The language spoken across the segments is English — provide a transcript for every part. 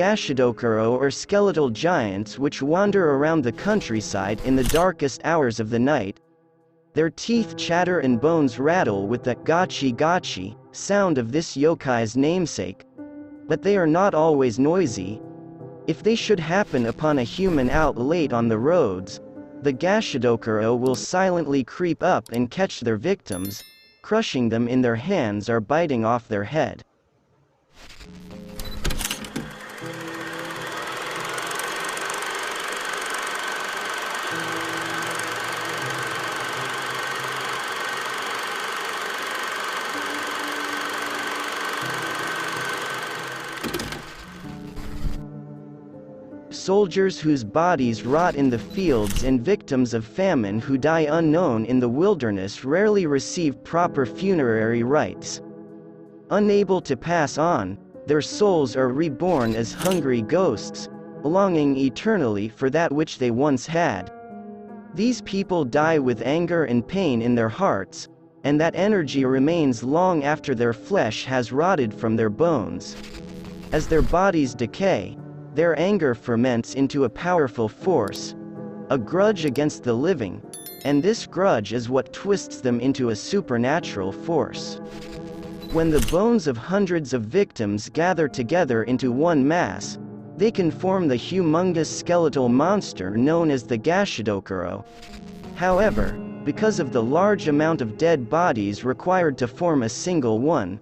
Gashadokuro or skeletal giants which wander around the countryside in the darkest hours of the night. Their teeth chatter and bones rattle with the gachi gachi sound of this yokai's namesake. But they are not always noisy. If they should happen upon a human out late on the roads, the Gashadokuro will silently creep up and catch their victims, crushing them in their hands or biting off their head. Soldiers whose bodies rot in the fields and victims of famine who die unknown in the wilderness rarely receive proper funerary rites. Unable to pass on, their souls are reborn as hungry ghosts, longing eternally for that which they once had. These people die with anger and pain in their hearts, and that energy remains long after their flesh has rotted from their bones. As their bodies decay, their anger ferments into a powerful force, a grudge against the living, and this grudge is what twists them into a supernatural force. When the bones of hundreds of victims gather together into one mass, they can form the humongous skeletal monster known as the Gashadokuro. However, because of the large amount of dead bodies required to form a single one,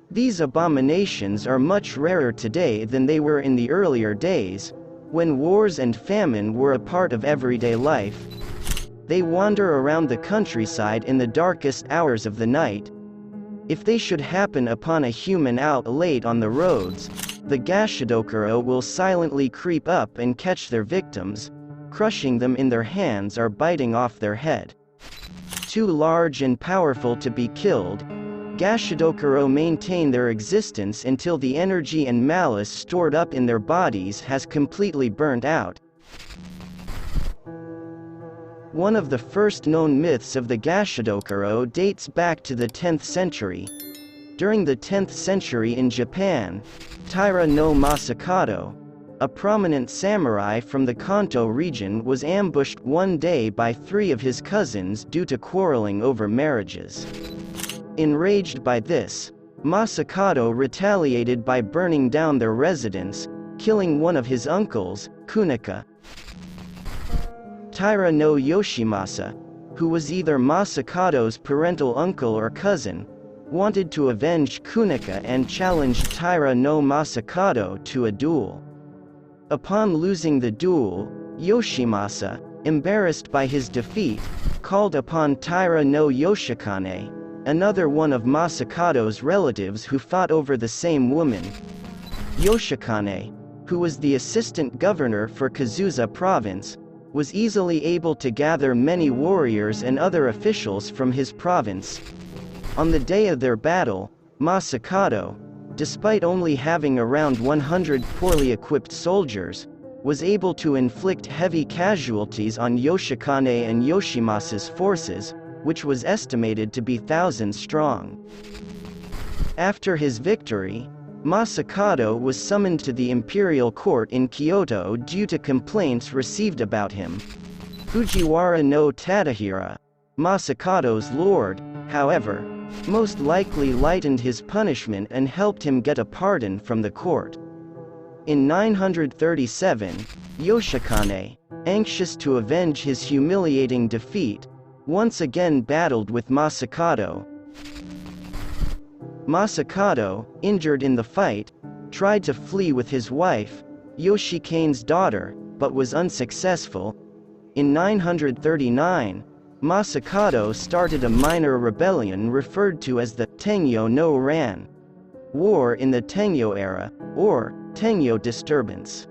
these abominations are much rarer today than they were in the earlier days, when wars and famine were a part of everyday life. They wander around the countryside in the darkest hours of the night. If they should happen upon a human out late on the roads, the Gashadokuro will silently creep up and catch their victims, crushing them in their hands or biting off their head. Too large and powerful to be killed, Gashadokuro maintain their existence until the energy and malice stored up in their bodies has completely burnt out. One of the first known myths of the Gashadokuro dates back to the 10th century. During the 10th century in Japan, Taira no Masakado, a prominent samurai from the Kanto region, was ambushed one day by 3 of his cousins due to quarreling over marriages. Enraged by this, Masakado retaliated by burning down their residence, killing one of his uncles, Kunika. Taira no Yoshimasa, who was either Masakado's parental uncle or cousin, wanted to avenge Kunika and challenged Taira no Masakado to a duel. Upon losing the duel, Yoshimasa, embarrassed by his defeat, called upon Taira no Yoshikane, another one of Masakado's relatives who fought over the same woman. Yoshikane, who was the assistant governor for Kazusa province, was easily able to gather many warriors and other officials from his province. On the day of their battle, Masakado, despite only having around 100 poorly equipped soldiers, was able to inflict heavy casualties on Yoshikane and Yoshimasa's forces, which was estimated to be thousands strong. After his victory, Masakado was summoned to the imperial court in Kyoto due to complaints received about him. Fujiwara no Tadahira, Masakado's lord, however, most likely lightened his punishment and helped him get a pardon from the court. In 937, Yoshikane, anxious to avenge his humiliating defeat, once again battled with Masakado. Masakado, injured in the fight, tried to flee with his wife, Yoshikane's daughter, but was unsuccessful. In 939, Masakado started a minor rebellion referred to as the Tengyo no Ran, war in the Tengyo era, or Tengyo disturbance.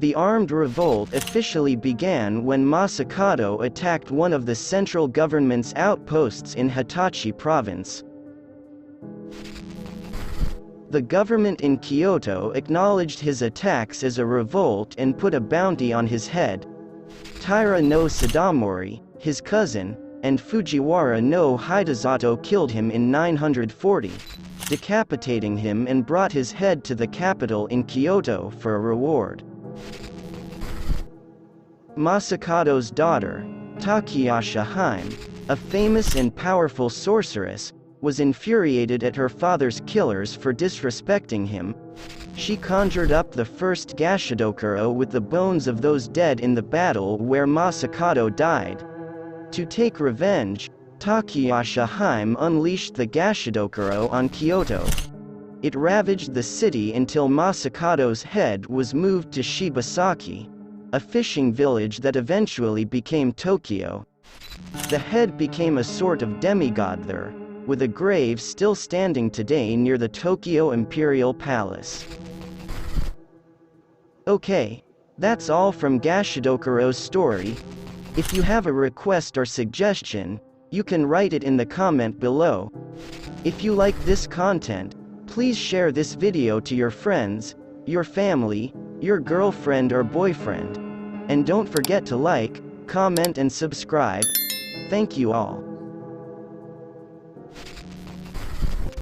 The armed revolt officially began when Masakado attacked one of the central government's outposts in Hitachi province. The government in Kyoto acknowledged his attacks as a revolt and put a bounty on his head. Taira no Sadamori, his cousin, and Fujiwara no Hidesato killed him in 940. decapitating him and brought his head to the capital in Kyoto for a reward. Masakado's daughter, Takayasha Hime, a famous and powerful sorceress, was infuriated at her father's killers for disrespecting him. She conjured up the first Gashadokuro with the bones of those dead in the battle where Masakado died. To take revenge, Takayasha Hime unleashed the Gashadokuro on Kyoto. It ravaged the city until Masakado's head was moved to Shibasaki, a fishing village that eventually became Tokyo. The head became a sort of demigod there, with a grave still standing today near the Tokyo Imperial Palace. Okay, that's all from Gashadokuro's story. If you have a request or suggestion, you can write it in the comment below. If you like this content, please share this video to your friends, your family, your girlfriend or boyfriend. And don't forget to like, comment and subscribe. Thank you all.